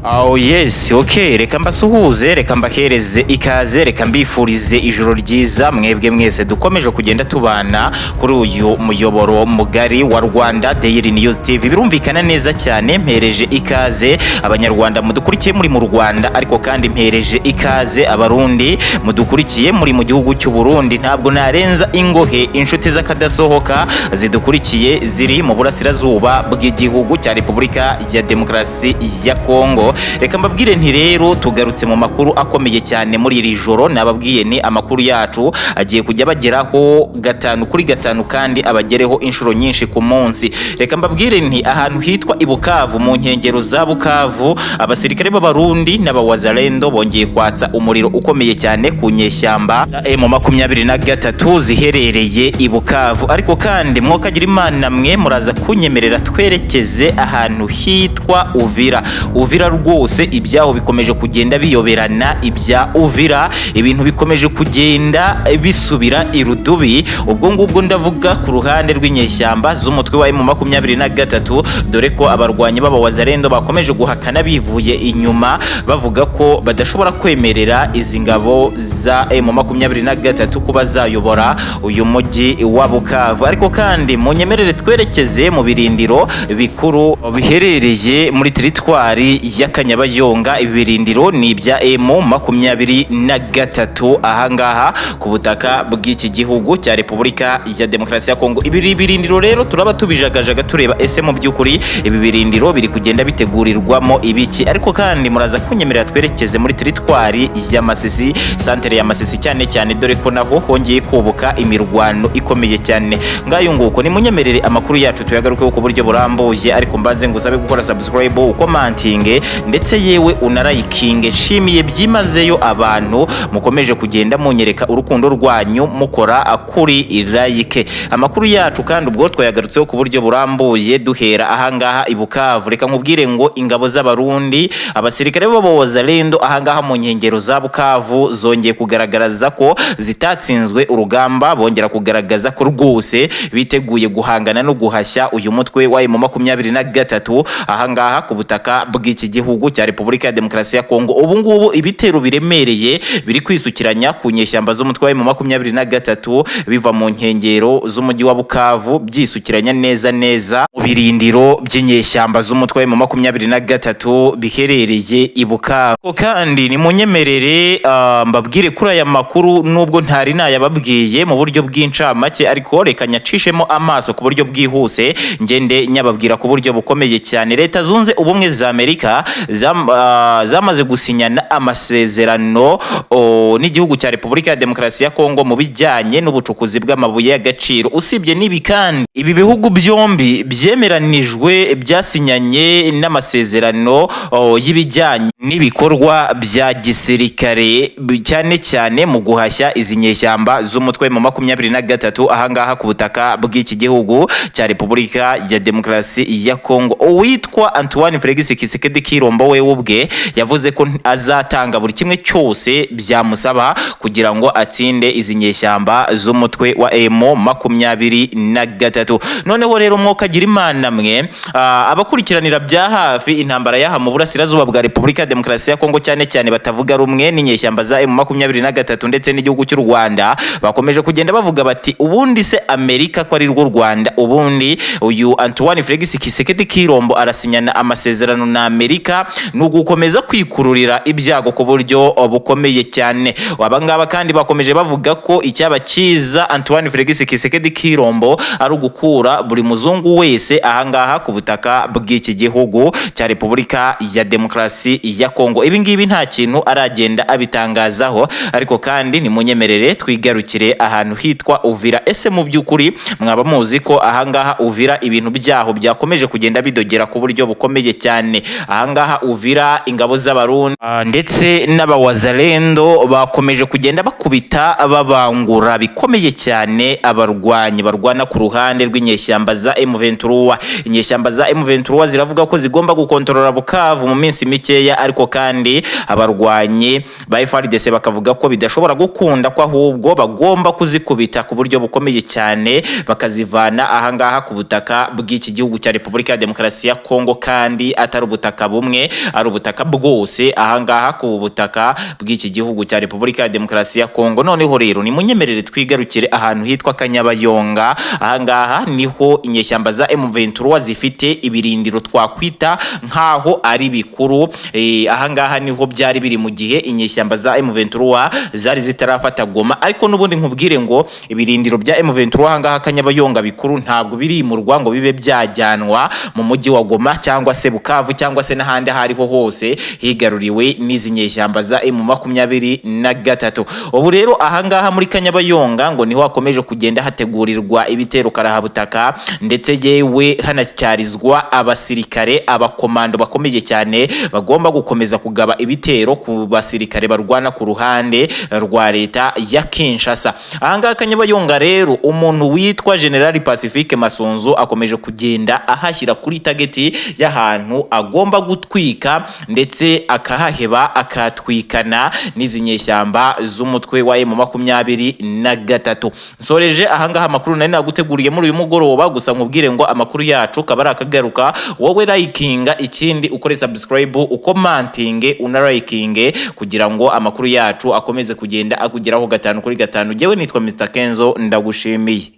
Oh yes, okay, reka mbasuhuze, reka mbahereze ikaze, reka mbifurize ijoro ryiza mwebwe mwese dukomeje kugenda tubana kuri uyu muyoboro mugari wa Rwanda Daily News TV. Birumvikana neza cyane, mpereje ikaze abanyarwanda mudukurikiye muri mu Rwanda, ariko kandi mpereje ikaze abarundi mudukurikiye muri mu gihugu cy'u Burundi. Ntabwo narenza ingohe inshuti z'akadasohoka zidukurikiye ziri mu burasirazuba bw'igihugu cya Repubulika ya Demokarasi ya Kongo. Reka mbabwire nti rero tugarutse mu makuru akomeye cyane muri iri joro. Nababwiye ni amakuru yacu agiye kujya bageraho gatanu kuri gatanu kandi abagereho inshuro nyinshi ku munsi. Reka mbabwire nti ahantu hitwa Ibukavu, mu nkengero za Bukavu, abasirikare b'abarundi n'abawazalendo bongeye kwatsa umuriro ukomeye cyane ku nyeshyamba M23 ziherereye Ibukavu. Ariko kandi mwokagira Imana mwe muraza kunyemerera twerekeze ahantu hitwa Uvira rwose ibyaho bikomeje kugenda biyoberana. Ibya Uvira ibintu bikomeje kugenda bisubira irudubi. Ubwo ngubwo ndavuga ku ruhande rw'inyeshyamba z'umutwe wa M23, dore ko abarwanyi b'abawazalendo bakomeje guhakana bivuye inyuma, bavuga ko badashobora kwemerera izi ngabo za M23 kuba zayobora uyu mujyi wa Bukavu. Ariko kandi munyemerere twerekeze mu birindiro bikuru biherereye muri teritwari ya Kanyabayonga. Ibirindiro ni ibya M23 ahangaha ku butaka bw'iki gihugu cya Repubulika ya Demokarasi ya Kongo. Ibi birindiro rero turaba tubijagajaga tureba ese mu by'ukuri ibi birindiro biri kugenda bitegurirwamo ibiki. Ariko kandi muraza kunyemerera twerekeze muri teritwari ya Masisi, santere ya Masisi cyane cyane, dore ko naho hongeye kubuka imirwano ikomeye cyane. Ngayo nguko ni munyemerere amakuru yacu tuyagarukeho ku buryo burambuye, ariko mbanze ngusabe gukora subscribe, ukomantinge ndetse yewe unarayikinge. Nshimiye byimazeyo abantu mukomeje kugenda munyereka urukundo rwanyu mukora kuri like. Amakuru yacu kandi ubwo twayagarutseho ku buryo burambuye duhera ahangaha Ibukavu. Reka nkubwire ngo ingabo z'abarundi, abasirikare b'abawazalendo ahangaha mu nkengero za Bukavu zongeye kugaragaza ko zitatsinzwe urugamba, bongera kugaragaza ko rwose biteguye guhangana no guhashya uyu mutwe wa M23 ahangaha ku butaka bw'iki gihugu cya Repubulika ya Demokarasi ya Kongo. Ubu ngubu ibitero biremereye biri kwisukiranya ku nyeshyamba z'umutwe wa M23 biva mu nkengero z'umujyi wa Bukavu byisukiranya neza mu birindiro by'inyeshyamba z'umutwe wa M23 biherereye i Bukavu. Kandi ni munyemerere mbabwire kuri aya makuru nubwo ntari nayababwiye mu buryo bw'incamake, ariko reka nyacishemo amaso ku buryo bwihuse ngende nyababwira ku buryo bukomeye cyane. Leta zunze ubumwe za Amerika zamaze gusinyana amasezerano n'igihugu cya Repubulika ya Demokarasi ya Kongo mu bijyanye n'ubucukuzi bw'amabuye y'agaciro. Usibye n'ibi kandi ibi bihugu byombi byemeranijwe, byasinyanye n'amasezerano y'ibijyanye n'ibikorwa bya gisirikare cyane cyane mu guhashya izi nyeshyamba z'umutwe mu 23 ahangaha ku butaka bw'iki gihugu cya Repubulika ya Demokarasi ya Kongo. Uwitwa Antoine Felix Tshisekedi Tshilombo we ubwe yavuze ko azatanga buri kimwe cyose byamusaba kugira ngo atsinde izi nyeshyamba z'umutwe wa M23. Noneho rero mwokagira Imana mwe abakurikiranira bya hafi intambara yaha mu burasirazuba bwa Repubulika ya Demokarasi ya Kongo, cyane cyane batavuga rumwe n'inyeshyamba za M23 ndetse n'igihugu cy'u Rwanda, bakomeje kugenda bavuga bati ubundi se Amerika ko ari rwo Rwanda, ubundi uyu Antoine Felix Tshisekedi Tshilombo arasinyana amasezerano na Amerika no gukomeza kwikururira ibyago ku buryo bukomeye cyane. Abangaba kandi bakomeje bavuga ko icyaba cyiza Antoine Felix Tshisekedi Tshilombo ari ugukura buri muzungu wese ahangaha ku butaka bw'iki gihugu cya Repubulika ya Demokarasi ya Kongo. Ibi ngibi nta kintu aragenda abitangazaho, ariko kandi ni munyemerere twigarukire ahantu hitwa Uvira. Ese mu by'ukuri mwaba muzi ko ahangaha Uvira ibintu byaho byakomeje kugenda bidogera ku buryo bukomeye cyane. Ahangaha Uvira ingabo z'abarundi ndetse n'abawazalendo bakomeje kugenda bakubita babangura bikomeye cyane abarwanyi barwana ku ruhande rw'inyeshyamba za M23 M23. Inyeshyamba za M23 ziravuga ko zigomba gukontorora Bukavu mu minsi mikeya, ariko kandi abarwanyi ba FARDC bakavuga ko bidashobora gukunda, ko ahubwo bagomba kuzikubita ku buryo bukomeye cyane bakazivana ahangaha ku butaka bw'iki gihugu cya Repubulika ya Demokarasi ya Kongo, kandi atari ubutaka bumwe, ari ubutaka bwose ahangaha ku butaka bw'iki gihugu cya Repubulika ya Demokarasi ya Kongo. Noneho rero ni munyemerere twigarukire ahantu hitwa Kanyabayonga. Ahangaha niho inyeshyamba za M23 zifite ibirindiro twakwita nkaho ari bikuru. Ahangaha niho byari biri mu gihe inyeshyamba za M23 zari zitarafata Goma, ariko nubundi nkubwire ngo ibirindiro bya M23 ahangaha Kanyabayonga bikuru ntabwo biri mu rwango bibe byajyanwa mu mujyi wa Goma cyangwa se Bukavu cyangwa se n'ahandi hariho hose higaruriwe n'izi nyeshyamba za M23. Ubu rero ahangaha muri Kanyabayonga ngo niho hakomeje kugenda hategurirwa ibitero karahabutaka, ndetse yewe hanacyarizwa abasirikare, abakomando bakomeye cyane bagomba gukomeza kugaba ibitero ku basirikare barwana ku ruhande rwa leta ya Kinshasa. Ahangaha Kanyabayonga rero umuntu witwa General Pacifique Masunzu akomeje kugenda ahashyira kuri tageti y'ahantu agomba gutwika, ndetse akahaheba akatwikana n'izi nyeshyamba z'umutwe wa M23. Nsoreje ahangaha amakuru nari naguteguriye muri uyu mugoroba, gusa nkubwire ngo amakuru yacu kabari akagaruka, wowe likinga, ikindi ukore subscribe, ukomantinge, unalikinge kugira ngo amakuru yacu akomeze kugenda akugeraho 5 kuri 5. Jewe nitwa Mr Kenzo, ndagushimiye.